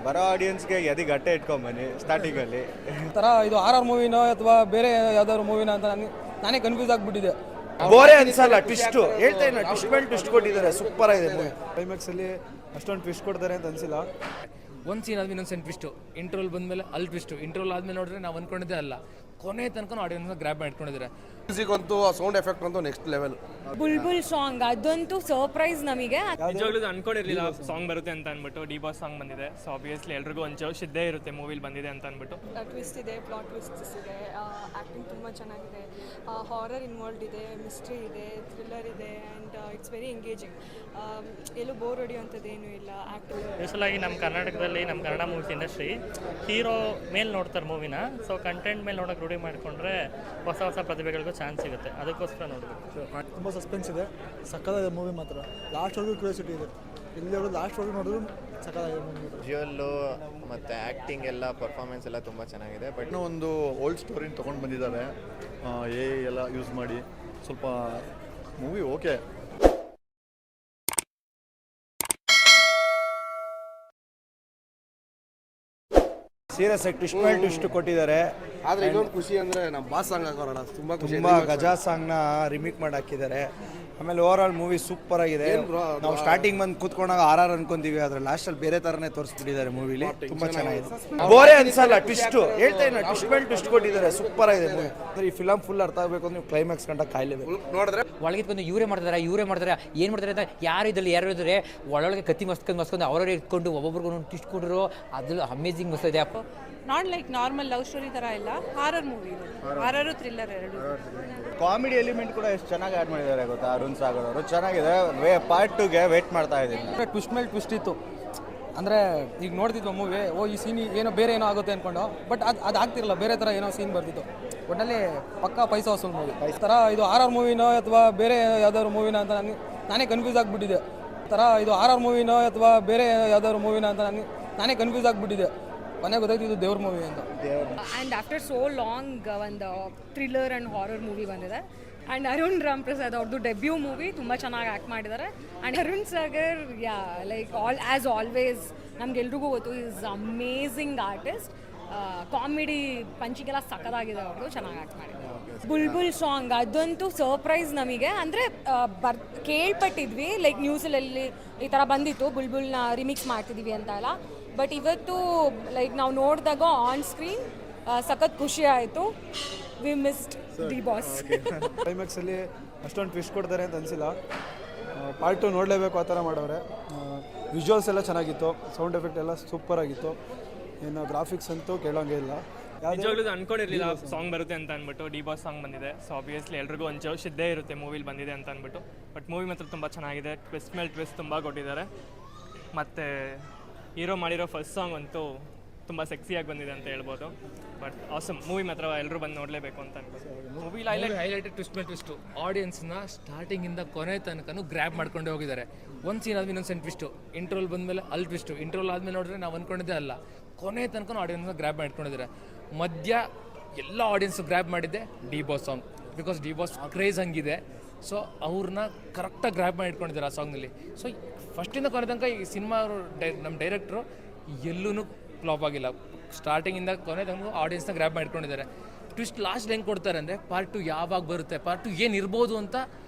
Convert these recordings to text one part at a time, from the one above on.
ಬರೋ ಆಡಿಯನ್ಸ್ಗೆ ಎದಿ ಗಟ್ಟೆ ಇಟ್ಕೊಂಬನ್ನಿ ಸ್ಟಾರ್ಟಿಂಗಲ್ಲಿ. ಥರ ಇದು ಆರ್ ಮೂವಿನೋ ಅಥವಾ ಬೇರೆ ಯಾವ್ದಾದ್ರು ಮೂವಿನ ಅಂತ ನಾನೇ ಕನ್ಫ್ಯೂಸ್ ಆಗಿಬಿಟ್ಟಿದೆ. ಬೋರೆ ಅನ್ಸಲ್ಲ, ಟ್ವಿಸ್ಟ್ ಹೇಳ್ತಾ ಇಲ್ಲ, ಟ್ವಿಸ್ಟ್ ಮೇಲೆ ಟ್ವಿಸ್ಟ್ ಕೊಟ್ಟಿದ್ದಾರೆ, ಸೂಪರ್ ಆಗಿದೆ ಮೂವಿ. ಕ್ಲೈಮ್ಯಾಕ್ಸ್ ಅಲ್ಲಿ ಅಷ್ಟೊಂದು ಟ್ವಿಸ್ಟ್ ಕೊಡ್ತಾರೆ ಅಂತ ಅನ್ಸಿಲ್ಲ. ಒಂದು ಸೀನ್ ಆದ್ಮೇಲೆ ಇನ್ನೊಂದು ಸೀನ್ ಟ್ವಿಸ್ಟು, ಇಂಟ್ರೋಲ್ ಬಂದಮೇಲೆ ಅಲ್ಲಿ ಟ್ವಿಸ್ಟು, ಇಂಟ್ರೋಲ್ ಆದಮೇಲೆ ನೋಡಿದ್ರೆ ನಾವು ಅಂದ್ಕೊಂಡಿದ್ದೆ ಅಲ್ಲ, ಕೊನೆ ತನಕ ಆಡಿಯನ್ಸ್ನ ಗ್ರ್ಯಾಬ್ ಮಾಡ್ಕೊಂಡಿದ್ದಾರೆ. ಮ್ಯೂಸಿಕ್ ಅಂತೂ ಸೌಂಡ್ ಎಫೆಕ್ಟ್ ಅಂತೂ ನೆಕ್ಸ್ಟ್ ಲೆವೆಲ್. ಬುಲ್ಬುಲ್ ಸಾಂಗ್ ಅದಂತೂ ಸರ್ಪ್ರೈಸ್ ನಮಗೆ. ನಿಜವಾಗ್ಲೂ ಅನ್ಕೊಂಡಿರಲಿಲ್ಲ ಸಾಂಗ್ ಬರುತ್ತೆ ಅಂತ ಅಂದ್ಬಿಟ್ಟು. ಡಿ ಬಾಸ್ ಸಾಂಗ್ ಬಂದಿದೆ, ಸೊ ಆಬ್ವಿಯಸ್ಲಿ ಎಲ್ರಿಗೂ ಒಂದು ಜೋಶ್ ಇದ್ದೇ ಇರುತ್ತೆ ಮೂವಿಲಿ ಬಂದಿದೆ ಅಂತ ಅಂದ್ಬಿಟ್ಟು. ಟ್ವಿಸ್ಟ್ ಇದೆ, ಪ್ಲಾಟ್ ಟ್ವಿಸ್ಟ್ಸ್ ಇದೆ, ಆ್ಯಕ್ಟಿಂಗ್ ತುಂಬ ಚೆನ್ನಾಗಿದೆ, ಹಾರರ್ ಇನ್ವಾಲ್ವ್ ಇದೆ, ಮಿಸ್ಟ್ರಿ ಇದೆ, ಥ್ರಿಲ್ಲರ್ ಇದೆ, ಆ್ಯಂಡ್ ಇಟ್ಸ್ ವೆರಿ ಎಂಗೇಜಿಂಗ್. ಎಲ್ಲೂ ಬೋರ್ ಹೊಡೆಯುವಂಥದ್ದೇನೂ ಇಲ್ಲ. ಯೂಸ್ವಲಾಗಿ ನಮ್ಮ ಕರ್ನಾಟಕದಲ್ಲಿ ನಮ್ಮ ಕನ್ನಡ ಮೂವೀಸ್ ಇಂಡಸ್ಟ್ರಿ ಹೀರೋ ಮೇಲೆ ನೋಡ್ತಾರೆ ಮೂವಿನ, ಸೊ ಕಂಟೆಂಟ್ ಮೇಲೆ ನೋಡೋಕೆ ರೂಢಿ ಮಾಡಿಕೊಂಡ್ರೆ ಹೊಸ ಹೊಸ ಪ್ರತಿಭೆಗಳಿಗೂ ಚಾನ್ಸ್ ಸಿಗುತ್ತೆ, ಅದಕ್ಕೋಸ್ಕರ ನೋಡಬೇಕು. ತುಂಬ ಸಸ್ಪೆನ್ಸ್ ಇದೆ, ಸಕ್ಕತ್ತಾಗಿದೆ ಮೂವಿ ಮಾತ್ರ. ಲಾಸ್ಟ್ವರೆಗೂ ಕ್ಯೂರಿಯಾಸಿಟಿ ಇದೆ, ಇಲ್ಲಿವರೆಗೂ ಲಾಸ್ಟ್ವರೆಗೂ ನೋಡಿದ್ರು ಸಕ್ಕತ್ತಾಗಿದೆ ಮೂವಿ. ವಿಜುವಲ್ಲು ಮತ್ತು ಆ್ಯಕ್ಟಿಂಗ್ ಎಲ್ಲ ಪರ್ಫಾರ್ಮೆನ್ಸ್ ಎಲ್ಲ ತುಂಬ ಚೆನ್ನಾಗಿದೆ. ಬಟ್ ಇನ್ನೂ ಒಂದು ಓಲ್ಡ್ ಸ್ಟೋರಿನ ತೊಗೊಂಡು ಬಂದಿದ್ದಾರೆ, ಎಲ್ಲ ಯೂಸ್ ಮಾಡಿ ಸ್ವಲ್ಪ ಮೂವಿ ಓಕೆ. ಸೀರಿಯಸ್ ಆಗಿ ಟ್ವಿಸ್ಟ್ ಮೇಲೆ ಟ್ವಿಸ್ಟ್ ಕೊಟ್ಟಿದ್ದಾರೆ. ಆದರೆ ಇನ್ನೊಂದು ಖುಷಿ ಅಂದರೆ ನಮ್ಮ ಬಾಸ್ ಸಾಂಗ್ ಹಾಕೋಣ, ತುಂಬ ಗಜಾ ಸಾಂಗ್ನ ರಿಮೇಕ್ ಮಾಡಿ ಹಾಕಿದ್ದಾರೆ. ಆಮೇಲೆ ಓವರ್ ಆಲ್ ಮೂವಿ ಸೂಪರ್ ಆಗಿದೆ. ನಾವು ಸ್ಟಾರ್ಟಿಂಗ್ ಬಂದು ಕೂತ್ಕೊಂಡಾಗ ಆರ್ ಅನ್ಕೊಂತೀವಿ, ಆದ್ರೆ ಲಾಸ್ಟಲ್ಲಿ ಬೇರೆ ಥರನೇ ತೋರಿಸ್ಬಿಟ್ಟಿದ್ದಾರೆ ಮೂವಿಲಿ, ತುಂಬಾ ಚೆನ್ನಾಗಿದೆ. ಬೋರೆ ಅನ್ಸಲ್ಲ, ಟ್ವಿಸ್ಟ್ ಹೇಳ್ತಾ ಇಲ್ಲ, ಟ್ವಿಸ್ಟ್ ಮೇಲೆ ಟ್ವಿಸ್ಟ್ ಕೊಟ್ಟಿದ್ದಾರೆ, ಸೂಪರ್ ಆಗಿದೆ ಮೂವಿ. ಈ ಫಿಲಮ್ ಫುಲ್ ಅರ್ಥ ಆಗಬೇಕು ಅಂದ್ರೆ ನೀವು ಕ್ಲೈಮ್ಯಾಕ್ಸ್ ಕಂಡ ಕಾಯಲೇಬೇಕು. ನೋಡಿದ್ರೆ ಒಳಗೆ ಬಂದು ಇವರೇ ಮಾಡ್ತಾರೆ ಏನು ಮಾಡ್ತಾರೆ ಅಂತ ಯಾರು ಇದ್ದರೆ ಒಳಗೆ ಕತ್ತಿ ಮಸ್ಕೊಂಡು ಅವರೇ ಇಟ್ಕೊಂಡು ಒಬ್ಬೊಬ್ರಿಗೂ ಟ್ವಿಸ್ಟ್ ಕೊಟ್ಟರು, ಅದು ಅಮೇಜಿಂಗ್ ಮಸ್ತ್ ಇದೆ. Not like normal love story ಥರ ಇಲ್ಲ, ಹಾರರ್ ಮೂವಿ, ಹಾರರು ಥ್ರಿಲ್ಲರ್ ಎರಡು. ಕಾಮಿಡಿ ಎಲಿಮೆಂಟ್ ಕೂಡ ಎಷ್ಟು ಚೆನ್ನಾಗಿ ಆ್ಯಡ್ ಮಾಡಿದ್ದಾರೆ ಗೊತ್ತಾ ಅರುಣ್ ಸಾಗರ್ ಅವರು. ಚೆನ್ನಾಗಿದೆ. ಪಾರ್ಟ್ 2ಗೆ ವೇಟ್ ಮಾಡ್ತಾ ಇದ್ದೀನಿ. ಟ್ವಿಸ್ಟ್ ಮೇಲೆ ಟ್ವಿಸ್ಟ್ ಇತ್ತು ಅಂದರೆ ಈಗ ನೋಡ್ತಿದ್ವಿ ಮೂವಿ, ಈ ಸೀನ್ ಏನೋ ಬೇರೆ ಏನೋ ಆಗುತ್ತೆ ಅಂದ್ಕೊಂಡು, ಬಟ್ ಅದು ಆಗ್ತಿರಲ್ಲ, ಬೇರೆ ಥರ ಏನೋ ಸೀನ್ ಬರ್ತಿತ್ತು. ಒಟ್ಟಲ್ಲಿ ಪಕ್ಕಾ ಪೈಸಾ ವಸೂಲ್ ಮೂವಿ. ಥರ ಇದು ಆರ್ ಮೂವಿನೋ ಅಥವಾ ಬೇರೆ ಯಾವ್ದಾದ್ರು ಮೂವಿನ ಅಂತ ನಾನೇ ಕನ್ಫ್ಯೂಸ್ ಆಗಿಬಿಟ್ಟಿದೆ. ಥರ ಇದು ಆರ್ ಮೂವಿನೋ ಅಥವಾ ಬೇರೆ ಯಾವ್ದಾದ್ರು ಮೂವಿನ ಅಂತ ನಾನೇ ಕನ್ಫ್ಯೂಸ್ ಆಗಿಬಿಟ್ಟಿದೆ. ಕೊನೆಗೆ ಗೊತ್ತಾಯ್ತು ಇದು ದೇವ್ರ ಮೂವಿ ಅಂತ. ಆ್ಯಂಡ್ ಆಫ್ಟರ್ ಸೋ ಲಾಂಗ್ ಒಂದು ಥ್ರಿಲ್ಲರ್ ಆ್ಯಂಡ್ ಹಾರರ್ ಮೂವಿ ಬಂದಿದೆ. ಆ್ಯಂಡ್ ಅರುಣ್ ರಾಮ್ಪ್ರಸಾದ್ ಅವ್ರದ್ದು ಡೆಬ್ಯೂ ಮೂವಿ ತುಂಬ ಚೆನ್ನಾಗಿ ಆ್ಯಕ್ಟ್ ಮಾಡಿದ್ದಾರೆ. And Arun Sagar like as always ನಮ್ಗೆಲ್ರಿಗೂ ಗೊತ್ತು, ಈಸ್ ಅಮೇಝಿಂಗ್ ಆರ್ಟಿಸ್ಟ್. ಕಾಮಿಡಿ ಪಂಚಿಗೆಲ್ಲ ಸಕ್ಕದಾಗಿದೆ, ಅವ್ರದ್ದು ಚೆನ್ನಾಗಿ ಆ್ಯಕ್ಟ್ ಮಾಡಿದ್ದಾರೆ. ಬುಲ್ಬುಲ್ ಸಾಂಗ್ ಅದಂತೂ ಸರ್ಪ್ರೈಸ್ ನಮಗೆ. ಅಂದರೆ ಕೇಳ್ಪಟ್ಟಿದ್ವಿ, ಲೈಕ್ ನ್ಯೂಸಲ್ಲಿ ಈ ಥರ ಬಂದಿತ್ತು, ಬುಲ್ಬುಲ್ನ ರಿಮಿಕ್ಸ್ ಮಾಡ್ತಿದ್ದೀವಿ ಅಂತ ಎಲ್ಲ. ಬಟ್ ಇವತ್ತು ಲೈಕ್ ನಾವು ನೋಡಿದಾಗ ಆನ್ ಸ್ಕ್ರೀನ್ ಸಖತ್ ಖುಷಿ ಆಯಿತು. We missed D Boss. ಕ್ಲೈಮ್ಯಾಕ್ಸಲ್ಲಿ ಅಷ್ಟೊಂದು ಟ್ವಿಸ್ಟ್ ಕೊಡ್ತಾರೆ ಅಂತ ಅನಿಸಿಲ್ಲ. ಪಾರ್ಟ್ 2 ನೋಡಲೇಬೇಕು, ಆ ಥರ ಮಾಡವ್ರೆ. ವಿಜುವಲ್ಸ್ ಎಲ್ಲ ಚೆನ್ನಾಗಿತ್ತು, ಸೌಂಡ್ ಎಫೆಕ್ಟ್ ಎಲ್ಲ ಸೂಪರ್ ಆಗಿತ್ತು. ಏನು ಗ್ರಾಫಿಕ್ಸ್ ಅಂತೂ ಕೇಳೋಂಗೇ ಇಲ್ಲ. ನಿಜವಾಗ್ಲೂ ಅನ್ಕೊಂಡಿರಲಿಲ್ಲ ಸಾಂಗ್ ಬರುತ್ತೆ ಅಂತ ಅಂದ್ಬಿಟ್ಟು. ಡಿ ಬಾಸ್ ಸಾಂಗ್ ಬಂದಿದೆ, ಸೊ ಆಬ್ವಿಯಸ್ಲಿ ಎಲ್ರಿಗೂ ಒಂದು ಜೋಶ್ ಇದ್ದೇ ಇರುತ್ತೆ ಮೂವಿಲಿ ಬಂದಿದೆ ಅಂತ ಅಂದ್ಬಿಟ್ಟು. ಬಟ್ ಮೂವಿ ಮಾತ್ರ ತುಂಬ ಚೆನ್ನಾಗಿದೆ, ಟ್ವಿಸ್ಟ್ ಮೇಲೆ ಟ್ವಿಸ್ಟ್ ತುಂಬ ಕೊಟ್ಟಿದ್ದಾರೆ. ಮತ್ತು ಹೀರೋ ಮಾಡಿರೋ ಫಸ್ಟ್ ಸಾಂಗ್ ಅಂತೂ ತುಂಬ ಸೆಕ್ಸಿಯಾಗಿ ಬಂದಿದೆ ಅಂತ ಹೇಳ್ಬೋದು. ಬಟ್ ಆಸಮ್ ಮೂವಿ ಮಾತ್ರ ಎಲ್ಲರೂ ಬಂದು ನೋಡಲೇಬೇಕು ಅಂತ ಅನ್ಬೋದು. ಮೂವಿಲಿ ಹೈಲೈಟೆಡ್ ಟ್ವಿಸ್ಟ್ ಮೇಲೆ ಟ್ವಿಸ್ಟು, ಆಡಿಯನ್ಸ್ನ ಸ್ಟಾರ್ಟಿಂಗಿಂದ ಕೊನೆ ತನಕ ಗ್ರ್ಯಾಬ್ ಮಾಡ್ಕೊಂಡೇ ಹೋಗಿದ್ದಾರೆ. ಒಂದು ಸೀನ್ ಆದ್ಮೇಲೆ ಇನ್ನೊಂದು ಸೀನ್ ಟ್ವಿಸ್ಟು, ಇಂಟ್ರೋಲ್ ಬಂದಮೇಲೆ ಅಲ್ಲಿ ಟ್ವಿಸ್ಟು, ಇಂಟ್ರೋಲ್ ಆದಮೇಲೆ ನೋಡಿದ್ರೆ ನಾವು ಅಂದ್ಕೊಂಡಿದ್ದೆ ಅಲ್ಲ, ಕೊನೆ ತನಕ ಆಡಿಯನ್ಸ್ನ ಗ್ರ್ಯಾಬ್ ಮಾಡ್ಕೊಂಡಿದ್ದಾರೆ. ಮಧ್ಯ ಎಲ್ಲ ಆಡಿಯನ್ಸ್ ಗ್ರ್ಯಾಬ್ ಮಾಡಿದ್ದೆ D Boss song, because D Boss craze ಹಂಗಿದೆ. ಸೊ ಅವ್ರನ್ನ ಕರೆಕ್ಟಾಗಿ ಗ್ರ್ಯಾಬ್ ಮಾಡಿ ಇಟ್ಕೊಂಡಿದ್ದಾರೆ ಆ ಸಾಂಗ್ನಲ್ಲಿ. ಸೊ ಫಸ್ಟಿಂದ ಕೊನೆ ತನಕ ಈ ಸಿನಿಮಾ ನಮ್ಮ ಡೈರೆಕ್ಟ್ರು ಎಲ್ಲೂ ಫ್ಲಾಪ್ ಆಗಿಲ್ಲ. ಸ್ಟಾರ್ಟಿಂಗಿಂದ ಕೊನೆ ತನಕ ಆಡಿಯನ್ಸ್ನ ಗ್ರ್ಯಾಬ್ ಮಾಡ್ಕೊಂಡಿದ್ದಾರೆ. ಟ್ವಿಸ್ಟ್ ಲಾಸ್ಟ್ ಹೆಂಗೆ ಕೊಡ್ತಾರೆ ಅಂದರೆ ಪಾರ್ಟ್ 2 ಯಾವಾಗ ಬರುತ್ತೆ, ಪಾರ್ಟ್ 2 ಏನು ಇರ್ಬೋದು ಅಂತ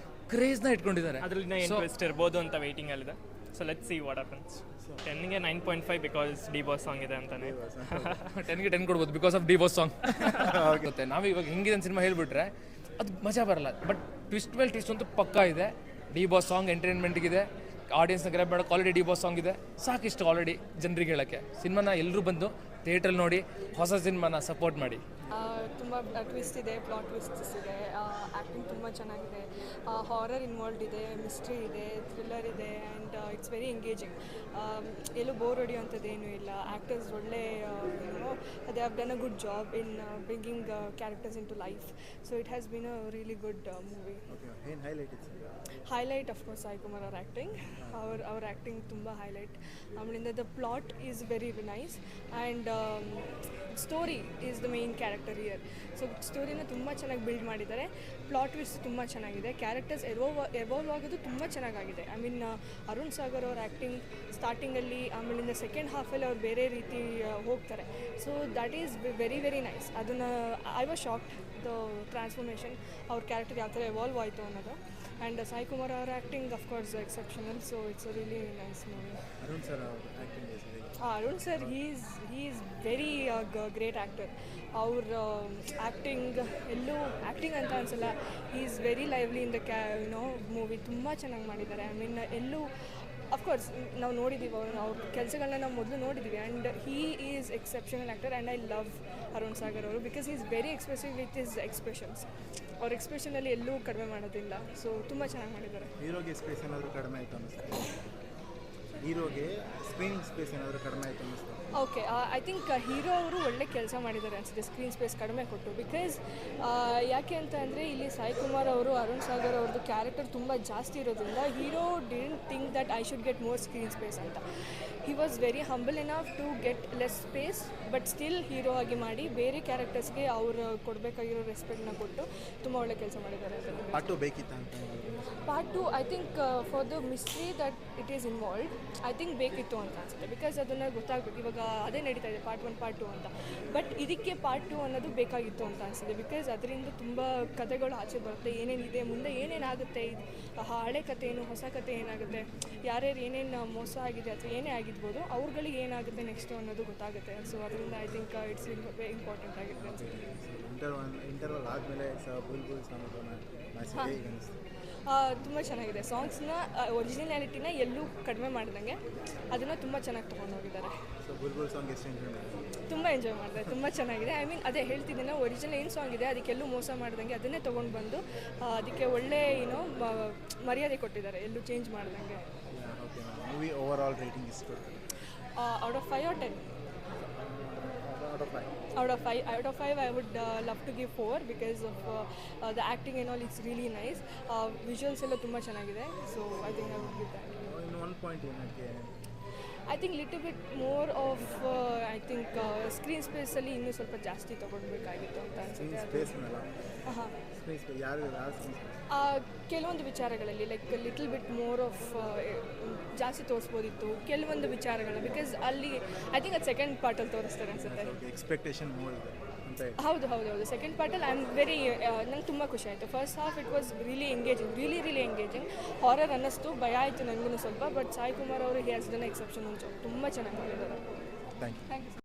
ಕ್ರೇಜ್ನ ಇಟ್ಕೊಂಡಿದ್ದಾರೆ. ಅದರಿಂದ ಏನು ಟ್ವಿಸ್ಟ್ ಇರ್ಬೋದು ಅಂತ ವೆಯ್ಟಿಂಗಲ್ಲಿದೆ. So let's see what happens. 10ಗೆ 9.5 ಬಿಕಾಸ್ ಡಿ ಬಾಸ್ ಸಾಂಗ್ ಇದೆ ಅಂತಾನೆ. 10ಗೆ 10 ಕೊಡ್ಬೋದು because of D Boss song. ಆಗುತ್ತೆ ನಾವು ಇವಾಗ ಹಿಂಗಿದೆ ಸಿನಿಮಾ ಹೇಳ್ಬಿಟ್ರೆ ಅದು ಮಜಾ ಬರಲ್ಲ. ಬಟ್ ಟ್ವಿಸ್ಟ್ ಮೇಲೆ ಟ್ವಿಸ್ಟ್ ಅಂತೂ ಪಕ್ಕಾ ಇದೆ. ಡಿ ಬಾಸ್ ಸಾಂಗ್ ಎಂಟರ್ಟೈನ್ಮೆಂಟ್ಗಿದೆ, ಆಡಿಯನ್ಸ್ನ ಗ್ರ್ಯಾಬ್ ಮಾಡೋಕೆ ಆಲ್ರೆಡಿ ಡಿ ಬಾಸ್ ಸಾಂಗ್ ಇದೆ, ಸಾಕಿಷ್ಟು ಆಲ್ರೆಡಿ ಜನರಿಗೆ ಹೇಳೋಕ್ಕೆ. ಸಿನಿಮಾನ ಎಲ್ಲರೂ ಬಂದು ಥಿಯೇಟ್ರಲ್ಲಿ ನೋಡಿ ಹೊಸ ಸಿನಿಮಾನ ಸಪೋರ್ಟ್ ಮಾಡಿ. ತುಂಬ ಟ್ವಿಸ್ಟ್ ಇದೆ, ಪ್ಲಾಟ್ ಟ್ವಿಸ್ಟ್ಸ್ ಇದೆ, ಆ್ಯಕ್ಟಿಂಗ್ ತುಂಬ ಚೆನ್ನಾಗಿದೆ, ಹಾರರ್ ಇನ್ವಾಲ್ವ್ ಇದೆ, ಮಿಸ್ಟ್ರಿ ಇದೆ, ಥ್ರಿಲ್ಲರ್ ಇದೆ, ಆ್ಯಂಡ್ ಇಟ್ಸ್ ವೆರಿ ಎಂಗೇಜಿಂಗ್. ಎಲ್ಲೂ ಬೋರ್ ಹೊಡೆಯುವಂಥದ್ದೇನೂ ಇಲ್ಲ. ಆ್ಯಕ್ಟರ್ಸ್ ಒಳ್ಳೆ they have done a good job in bringing characters into life. So it has been a really good movie. highlight of course Sai Kumar our acting, our acting tumba highlight. The plot is very nice and story is the main character. Character here. So ಸ್ಟೋರಿನ ತುಂಬ ಚೆನ್ನಾಗಿ build ಮಾಡಿದ್ದಾರೆ. Plot twist ತುಂಬ ಚೆನ್ನಾಗಿದೆ. Characters evolve ಆಗೋದು ತುಂಬ ಚೆನ್ನಾಗಿದೆ. I mean Arun Sagar ಅವ್ರ ಆ್ಯಕ್ಟಿಂಗ್ ಸ್ಟಾರ್ಟಿಂಗಲ್ಲಿ, ಆಮೇಲಿಂದ ಸೆಕೆಂಡ್ ಹಾಫಲ್ಲಿ ಅವ್ರು ಬೇರೆ ರೀತಿ ಹೋಗ್ತಾರೆ. So that is very very nice. ಅದನ್ನು I was shocked the transformation, ಅವ್ರ ಕ್ಯಾರೆಕ್ಟರ್ ಯಾವ ಥರ ಎವಾಲ್ವ್ ಆಯಿತು ಅನ್ನೋದು. ಆ್ಯಂಡ್ ಸಾಯಿ ಕುಮಾರ್ ಅವರ acting of course exceptional. So it's a really nice movie. Arun sir he is very great actor. ಅವ್ರ ಆ್ಯಕ್ಟಿಂಗ್ ಎಲ್ಲೂ ಆ್ಯಕ್ಟಿಂಗ್ ಅಂತ ಅನ್ಸಲ್ಲ, he is very lively in the movie. ತುಂಬ ಚೆನ್ನಾಗಿ ಮಾಡಿದ್ದಾರೆ. ಐ ಮೀನ್ ಎಲ್ಲೂ ಅಫ್ಕೋರ್ಸ್ ನಾವು ನೋಡಿದ್ದೀವಿ ಅವ್ರ ಕೆಲಸಗಳನ್ನ ನಾವು ಮೊದಲು ನೋಡಿದ್ದೀವಿ. And he is exceptional actor. And I love Arun Sagar ಅವರು because is very expressive with his expressions. ಅವ್ರ ಎಕ್ಸ್ಪ್ರೆಷನಲ್ಲಿ ಎಲ್ಲೂ ಕಡಿಮೆ ಮಾಡೋದಿಲ್ಲ. ಸೊ ತುಂಬ ಚೆನ್ನಾಗಿ ಮಾಡಿದ್ದಾರೆ. ಹೀರೋಗೆ ಸ್ಪೇಸ್ ಏನಾದರೂ ಕಡಿಮೆ ಆಯಿತು ಅನ್ನಿಸ್ತು? ಹೀರೋಗೆ ಸ್ಕ್ರೀನಿಂಗ್ ಸ್ಪೇಸ್ ಏನಾದರೂ ಕಡಿಮೆ ಆಯಿತು ಅನ್ನಿಸ್ತು? ಓಕೆ, ಐ ಥಿಂಕ್ ಹೀರೋ ಅವರು ಒಳ್ಳೆ ಕೆಲಸ ಮಾಡಿದ್ದಾರೆ ಅನಿಸುತ್ತೆ ಸ್ಕ್ರೀನ್ ಸ್ಪೇಸ್ ಕಡಿಮೆ ಕೊಟ್ಟು. ಬಿಕಾಸ್ ಯಾಕೆ ಅಂತ ಅಂದರೆ ಇಲ್ಲಿ ಸಾಯಿ ಕುಮಾರ್ ಅವರು, ಅರುಣ್ ಸಾಗರ್ ಅವ್ರದ್ದು ಕ್ಯಾರೆಕ್ಟರ್ ತುಂಬ ಜಾಸ್ತಿ ಇರೋದ್ರಿಂದ hero didn't think that I should get more screen space ಅಂತ. He was very humble enough to get less space, but still hero ಆಗಿ ಮಾಡಿ ಬೇರೆ ಕ್ಯಾರೆಕ್ಟರ್ಸ್ಗೆ ಅವ್ರು ಕೊಡಬೇಕಾಗಿರೋ ರೆಸ್ಪೆಕ್ಟ್ನ ಕೊಟ್ಟು ತುಂಬ ಒಳ್ಳೆ ಕೆಲಸ ಮಾಡಿದ್ದಾರೆ. ಪಾರ್ಟ್ 2 ಬೇಕಿತ್ತ ಅಂತ? Part 2 I think for the mystery that it is involved, I think ಬೇಕಿತ್ತು ಅಂತ ಅನಿಸುತ್ತೆ. ಬಿಕಾಸ್ ಅದನ್ನು ಗೊತ್ತಾಗಬೇಕು. ಇವಾಗ ಅದೇ ನಡೀತಾ ಇದೆ ಪಾರ್ಟ್ 1 ಪಾರ್ಟ್ 2 ಅಂತ. ಬಟ್ ಇದಕ್ಕೆ ಪಾರ್ಟ್ 2 ಅನ್ನೋದು ಬೇಕಾಗಿತ್ತು ಅಂತ ಅನಿಸುತ್ತೆ. ಬಿಕಾಸ್ ಅದರಿಂದ ತುಂಬ ಕಥೆಗಳು ಆಚೆ ಬರುತ್ತೆ, ಏನೇನಿದೆ ಮುಂದೆ ಏನೇನಾಗುತ್ತೆ, ಹಳೆ ಕಥೆ ಏನು ಹೊಸ ಕಥೆ ಏನಾಗುತ್ತೆ, ಯಾರ್ಯಾರು ಏನೇನು ಮೋಸ ಆಗಿದೆ ಅಥವಾ ಏನೇ ಆಗಿರ್ಬೋದು ಅವ್ರುಗಳಿಗೆ ಏನಾಗುತ್ತೆ ನೆಕ್ಸ್ಟು ಅನ್ನೋದು ಗೊತ್ತಾಗುತ್ತೆ. ಸೊ ಅದರಿಂದ ಐ ಥಿಂಕ್ ಇಟ್ಸ್ ಇಂಪಾರ್ಟೆಂಟ್ ಆಗಿದೆ ಅನಿಸುತ್ತೆ. ಇಂಟರ್ವಲ್ ಆದಮೇಲೆ ಬುಲ್ಬುಲ್ ತುಂಬ ಚೆನ್ನಾಗಿದೆ. ಸಾಂಗ್ಸ್ನ ಒರಿಜಿನಾಲಿಟಿನ ಎಲ್ಲೂ ಕಡಿಮೆ ಮಾಡ್ದಂಗೆ ಅದನ್ನು ತುಂಬ ಚೆನ್ನಾಗಿ ತೊಗೊಂಡೋಗಿದ್ದಾರೆ. ಬುಲ್ಬುಲ್ ಸಾಂಗ್ ಎಷ್ಟು ಎಂಜಾಯ್ ಮಾಡಿದ್ರು? ತುಂಬ ಎಂಜಾಯ್ ಮಾಡಿದೆ. ತುಂಬ ಚೆನ್ನಾಗಿದೆ. ಐ ಮೀನ್ ಅದೇ ಹೇಳ್ತಿದ್ದೀನಿ, ಒರಿಜಿನಲ್ ಏನು ಸಾಂಗ್ ಇದೆ ಅದಕ್ಕೆಲ್ಲೂ ಮೋಸ ಮಾಡ್ದಂಗೆ ಅದನ್ನೇ ತೊಗೊಂಡು ಬಂದು ಅದಕ್ಕೆ ಒಳ್ಳೆ ಮರ್ಯಾದೆ ಕೊಟ್ಟಿದ್ದಾರೆ, ಎಲ್ಲೂ ಚೇಂಜ್ ಮಾಡ್ದಂಗೆ. Okay, movie overall rating ಎಷ್ಟು? Out of 5 or 10? Out of 5 I would love to give 4 because of the acting and all. It's really nice. Visuals ಎಲ್ಲ ತುಂಬ ಚೆನ್ನಾಗಿದೆ. So I think I would give that. ಇನ್ನು 1 point ಏನಕ್ಕೆ? I think little bit more of I think screen space ಅಲ್ಲಿ ಇನ್ನೂ ಸ್ವಲ್ಪ ಜಾಸ್ತಿ ತೊಗೊಳ್ಬೇಕಾಗಿತ್ತು ಅಂತ ಅನಿಸುತ್ತೆ. ಸ್ಪೇಸ್ ಮೇಲೆ ಹಾಂ, ಸ್ಪೇಸ್ ಯಾರು ಕೆಲವೊಂದು ವಿಚಾರಗಳಲ್ಲಿ like little bit more of ಜಾಸ್ತಿ ತೋರಿಸ್ಬೋದಿತ್ತು ಕೆಲವೊಂದು ವಿಚಾರಗಳನ್ನ. ಬಿಕಾಸ್ ಅಲ್ಲಿ ಐ ಥಿಂಕ್ ಅದು ಸೆಕೆಂಡ್ ಪಾರ್ಟಲ್ಲಿ ತೋರಿಸ್ತಾರೆ ಅನಿಸುತ್ತೆ. ಎಕ್ಸ್ಪೆಕ್ಟೇಷನ್ ಮೋರ್ ಇದೆ ಅಂತ. ಹೌದು. ಸೆಕೆಂಡ್ ಪಾರ್ಟಲ್ಲಿ ಐ ಆಮ್ ವೆರಿ ನಂಗೆ ತುಂಬ ಖುಷಿ ಆಯಿತು. First half it was really engaging, really engaging. Horror ಅನ್ನಿಸ್ತು, ಭಯ ಆಯಿತು ನನಗೂ ಸ್ವಲ್ಪ. ಬಟ್ ಸಾಯಿ ಕುಮಾರ್ ಅವರು he has done exceptional job. ತುಂಬ ಚೆನ್ನಾಗಿ ಮಾಡಿದ್ದಾರೆ. Thank you.